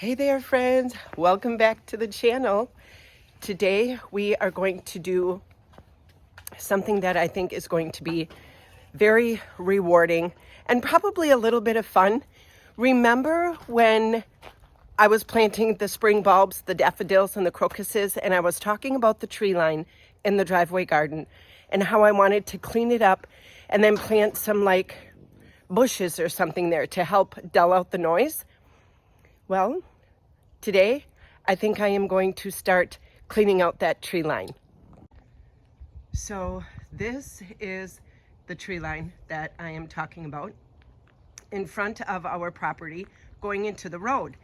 Hey there, friends. Welcome back to the channel. Today we are going to do something that I think is going to be very rewarding and probably a little bit of fun. Remember when I was planting the spring bulbs, the daffodils and the crocuses, and I was talking about the tree line in the driveway garden and how I wanted to clean it up and then plant some like bushes or something there to help dull out the noise? Well, today I think I am going to start cleaning out that tree line. So this is the tree line that I am talking about in front of our property going into the road.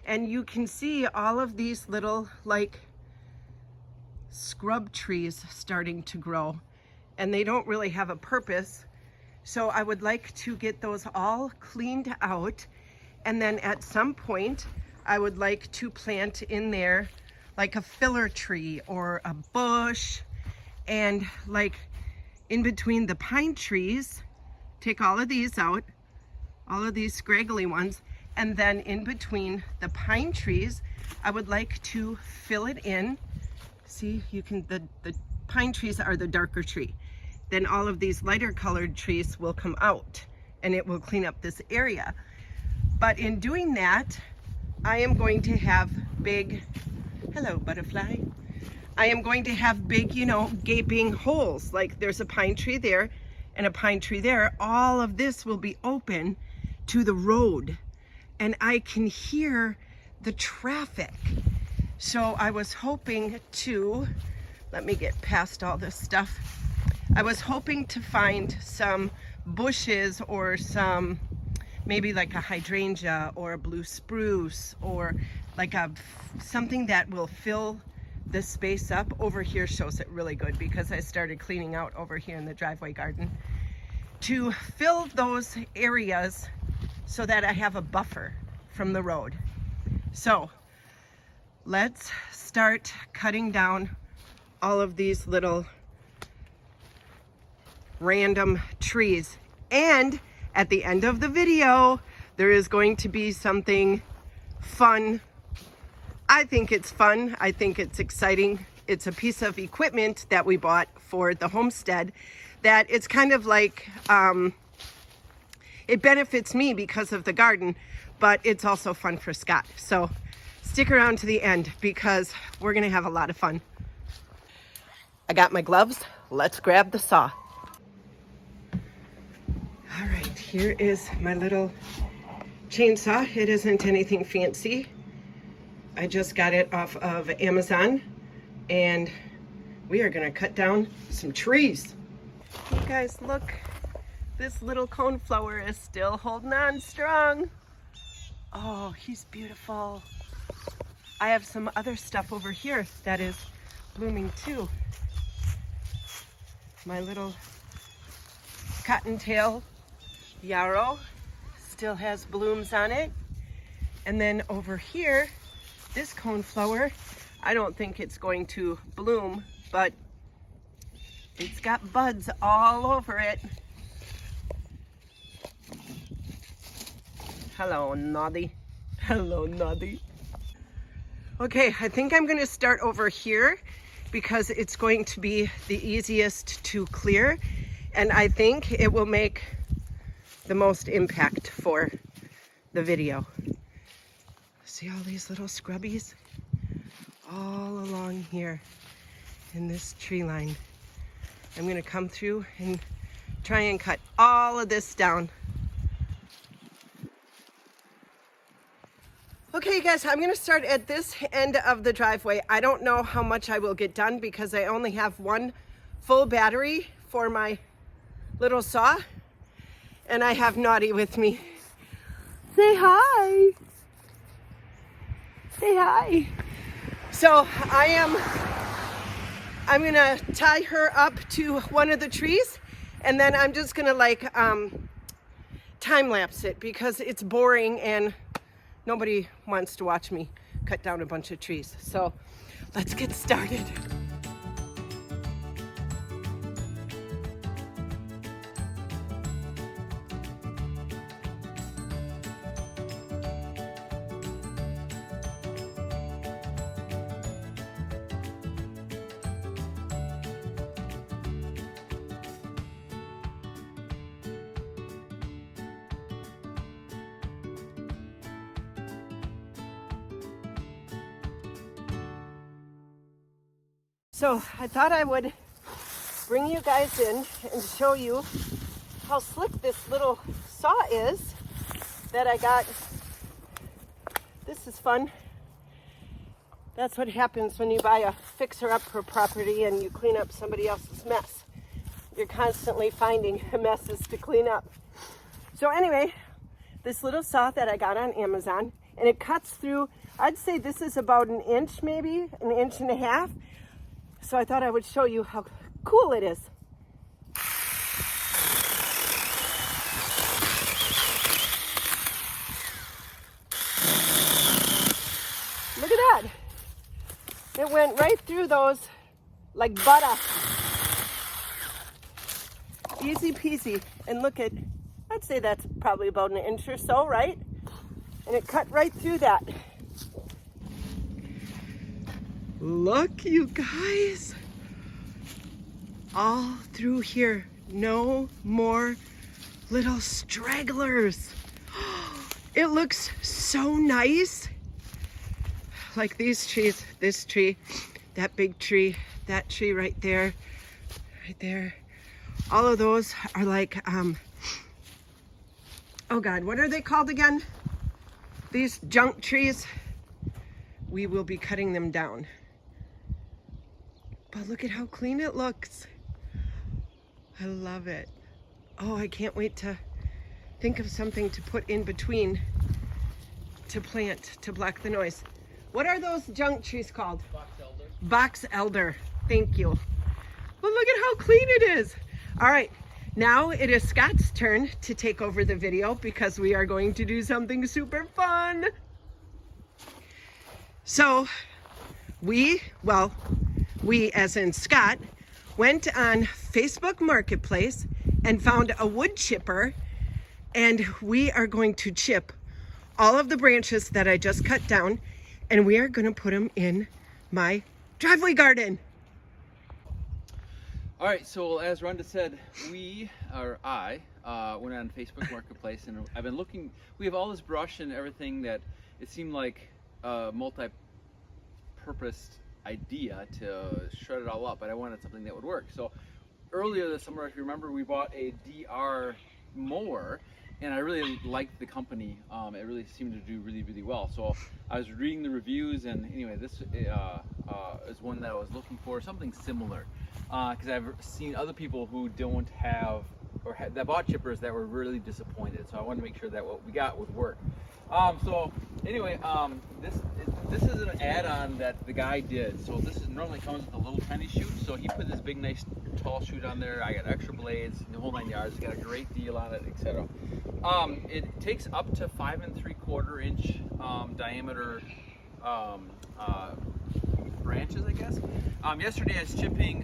And you can see all of these little like scrub trees starting to grow, and they don't really have a purpose. So I would like to get those all cleaned out, and then at some point I would like to plant in there like a filler tree or a bush, and like in between the pine trees, take all of these out, all of these scraggly ones, and then in between the pine trees, I would like to fill it in. See, you can, the pine trees are the darker tree. Then all of these lighter colored trees will come out and it will clean up this area. But in doing that, I am going to have big, hello butterfly. I am going to have big, gaping holes. Like there's a pine tree there and a pine tree there. All of this will be open to the road, and I can hear the traffic. So I was hoping to, let me get past all this stuff. I was hoping to find some bushes or some, maybe like a hydrangea or a blue spruce or like something that will fill the space up. Over here shows it really good because I started cleaning out over here in the driveway garden to fill those areas so that I have a buffer from the road. So let's start cutting down all of these little random trees. And at the end of the video, there is going to be something fun. I think it's fun. I think it's exciting. It's a piece of equipment that we bought for the homestead that it's kind of like, it benefits me because of the garden, but it's also fun for Scott. So stick around to the end because we're gonna have a lot of fun. I got my gloves. Let's grab the saw. All right, here is my little chainsaw. It isn't anything fancy. I just got it off of Amazon, and we are gonna cut down some trees. You guys, look. This little coneflower is still holding on strong. Oh, he's beautiful. I have some other stuff over here that is blooming too. My little cottontail yarrow still has blooms on it. And then over here, this coneflower, I don't think it's going to bloom, but it's got buds all over it. Hello, Noddy. Hello, Noddy. Okay, I think I'm gonna start over here because it's going to be the easiest to clear, and I think it will make the most impact for the video. See all these little scrubbies all along here in this tree line. I'm gonna come through and try and cut all of this down. Okay, you guys, I'm gonna start at this end of the driveway. I don't know how much I will get done because I only have one full battery for my little saw, and I have Naughty with me. Say hi. Say hi. So I'm gonna tie her up to one of the trees, and then I'm just gonna like time lapse it because it's boring and nobody wants to watch me cut down a bunch of trees. So let's get started. So I thought I would bring you guys in and show you how slick this little saw is that I got. This is fun. That's what happens when you buy a fixer-upper property and you clean up somebody else's mess. You're constantly finding messes to clean up. So anyway, this little saw that I got on Amazon, and it cuts through, I'd say this is about an inch, maybe an inch and a half. So I thought I would show you how cool it is. Look at that. It went right through those like butter. Easy peasy. And look at, I'd say that's probably about an inch or so, right? And it cut right through that. Look, you guys. All through here. No more little stragglers. It looks so nice. Like these trees, this tree, that big tree, that tree right there, right there. All of those are like, oh God, what are they called again? These junk trees. We will be cutting them down. But look at how clean it looks. I love it. Oh, I can't wait to think of something to put in between to plant, to block the noise. What are those junk trees called? Box elder. Box elder. Thank you. Well, look at how clean it is. All right, now it is Scott's turn to take over the video because we are going to do something super fun. So we as in Scott, went on Facebook Marketplace and found a wood chipper, and we are going to chip all of the branches that I just cut down, and we are going to put them in my driveway garden. All right, so as Rhonda said, I went on Facebook Marketplace, and I've been looking. We have all this brush and everything that it seemed like a multi-purpose idea to shred it all up, but I wanted something that would work. So earlier this summer, if you remember, we bought a DR mower, and I really liked the company. It really seemed to do really, really well. So I was reading the reviews, and anyway, this is one that I was looking for, something similar. Because I've seen other people who don't have, or that bought chippers that were really disappointed. So I wanted to make sure that what we got would work. So anyway, this is an add-on that the guy did. So this normally comes with a little tiny chute. So he put this big, nice, tall chute on there. I got extra blades, the whole 9 yards. Got a great deal on it, etc. It takes up to 5 3/4 inch diameter branches, I guess. Yesterday I was chipping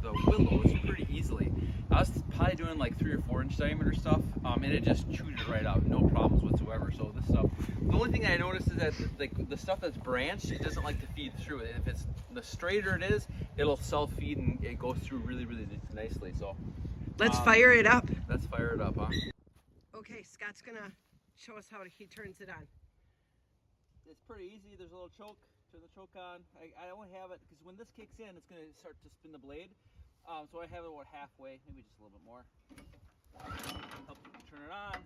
the willows pretty easily. I was probably doing like 3 or 4 inch diameter stuff, and it just chewed it right out, no problems whatsoever. So this stuff, the only thing I noticed is that the stuff that's branched, it doesn't like to feed through it. If it's the straighter it is, it'll self-feed and it goes through really, really nicely. So let's fire it up. Let's fire it up, huh? Okay, Scott's gonna show us how he turns it on. It's pretty easy. There's a little choke. Turn the choke on. I only have it because when this kicks in, it's going to start to spin the blade. So I have it about halfway, maybe just a little bit more. Help turn it on.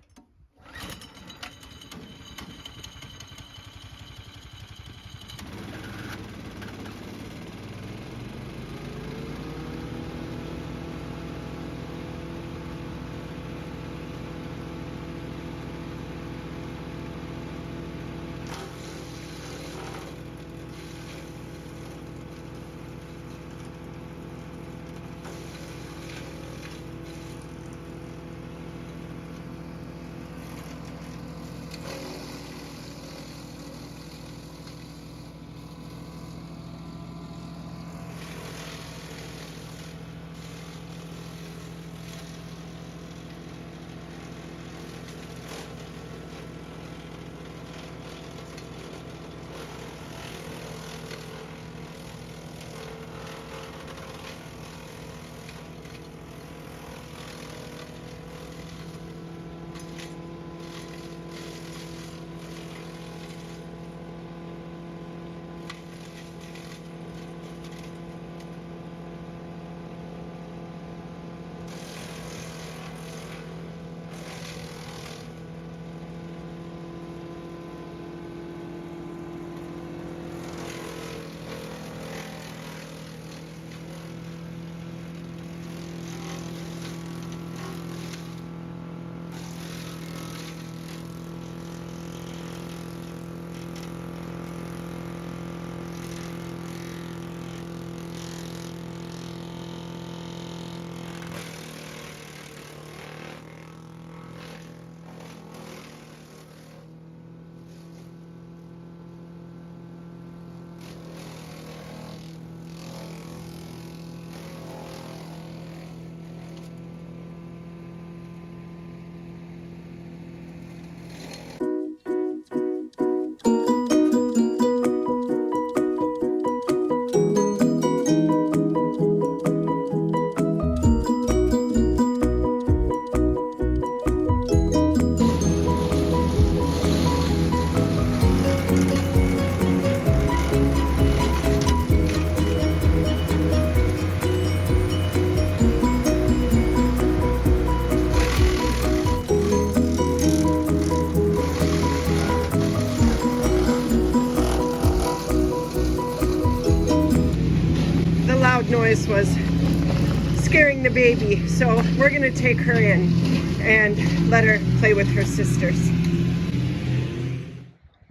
noise was scaring the baby. So we're gonna take her in and let her play with her sisters.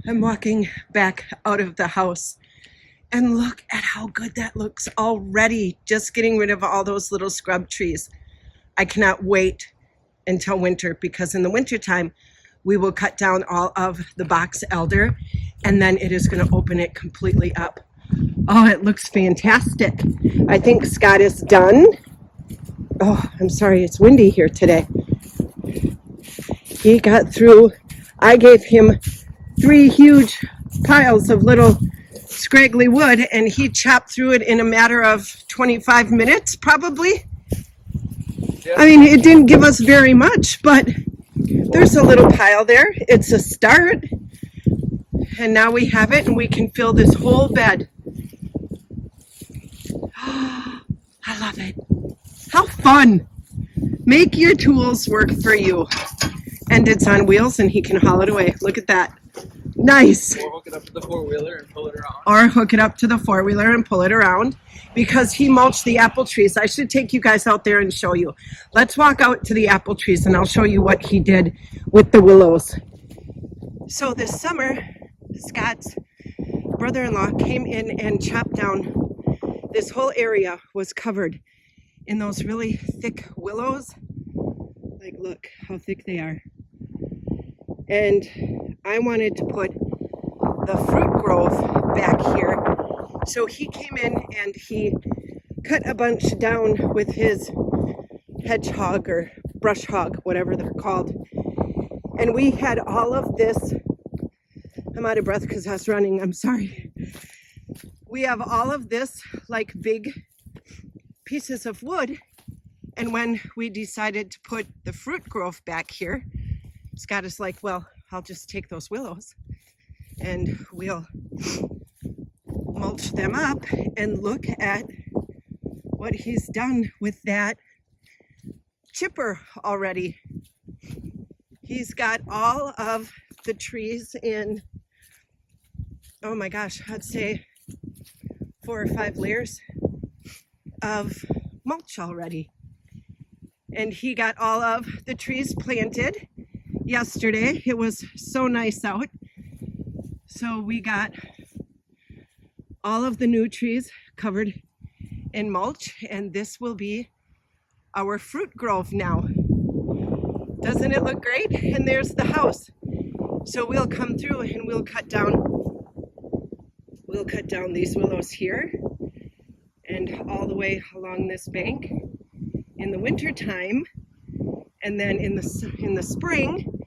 I'm walking back out of the house and look at how good that looks already. Just getting rid of all those little scrub trees. I cannot wait until winter, because in the wintertime, we will cut down all of the box elder, and then it is going to open it completely up. Oh, it looks fantastic. I think Scott is done. Oh, I'm sorry, it's windy here today. He got through. I gave him 3 huge piles of little scraggly wood, and he chopped through it in a matter of 25 minutes, probably. I mean, it didn't give us very much, but there's a little pile there. It's a start. And now we have it, and we can fill this whole bed. Oh, I love it. How fun. Make your tools work for you. And it's on wheels, and he can haul it away. Look at that. Nice. Or hook it up to the four-wheeler and pull it around. Or hook it up to the four-wheeler and pull it around, because he mulched the apple trees. I should take you guys out there and show you. Let's walk out to the apple trees, and I'll show you what he did with the willows. So this summer, Scott's brother-in-law came in and chopped down. This whole area was covered in those really thick willows. Like, look how thick they are. And I wanted to put the fruit grove back here. So he came in and he cut a bunch down with his hedgehog or brush hog, whatever they're called. And we had all of this. I'm out of breath because I was running. I'm sorry. We have all of this like big pieces of wood. And when we decided to put the fruit grove back here, Scott is like, well, I'll just take those willows and we'll mulch them up. And look at what he's done with that chipper already. He's got all of the trees in, oh my gosh, I'd say 4 or 5 layers of mulch already. And he got all of the trees planted yesterday. It was so nice out. So we got all of the new trees covered in mulch, and this will be our fruit grove now. Doesn't it look great? And there's the house. So we'll come through and we'll cut down these willows here and all the way along this bank in the winter time. And then in the spring,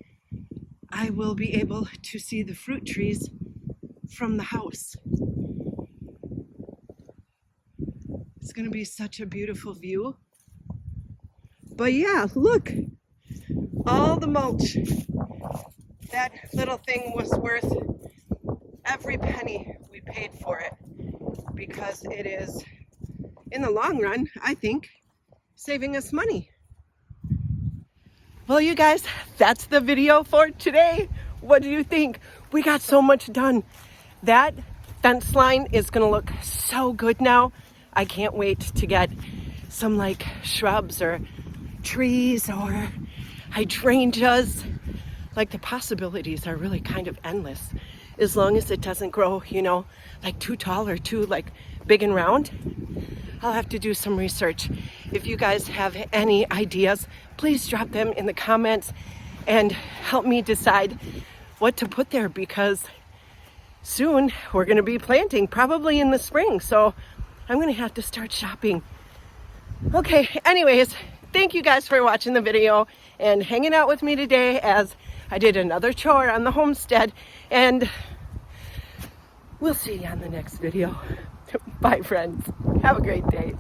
I will be able to see the fruit trees from the house. It's going to be such a beautiful view. But yeah, look, all the mulch. That little thing was worth every penny we paid for it, because it is, in the long run, I think, saving us money. Well, you guys, that's the video for today. What do you think? We got so much done. That fence line is gonna look so good now. I can't wait to get some like shrubs or trees or hydrangeas. Like, the possibilities are really kind of endless, as long as it doesn't grow, you know, like too tall or too like big and round. I'll have to do some research. If you guys have any ideas, please drop them in the comments and help me decide what to put there, because soon we're going to be planting, probably in the spring. So I'm going to have to start shopping. Okay, anyways, thank you guys for watching the video and hanging out with me today as I did another chore on the homestead. And we'll see you on the next video. Bye, friends. Have a great day.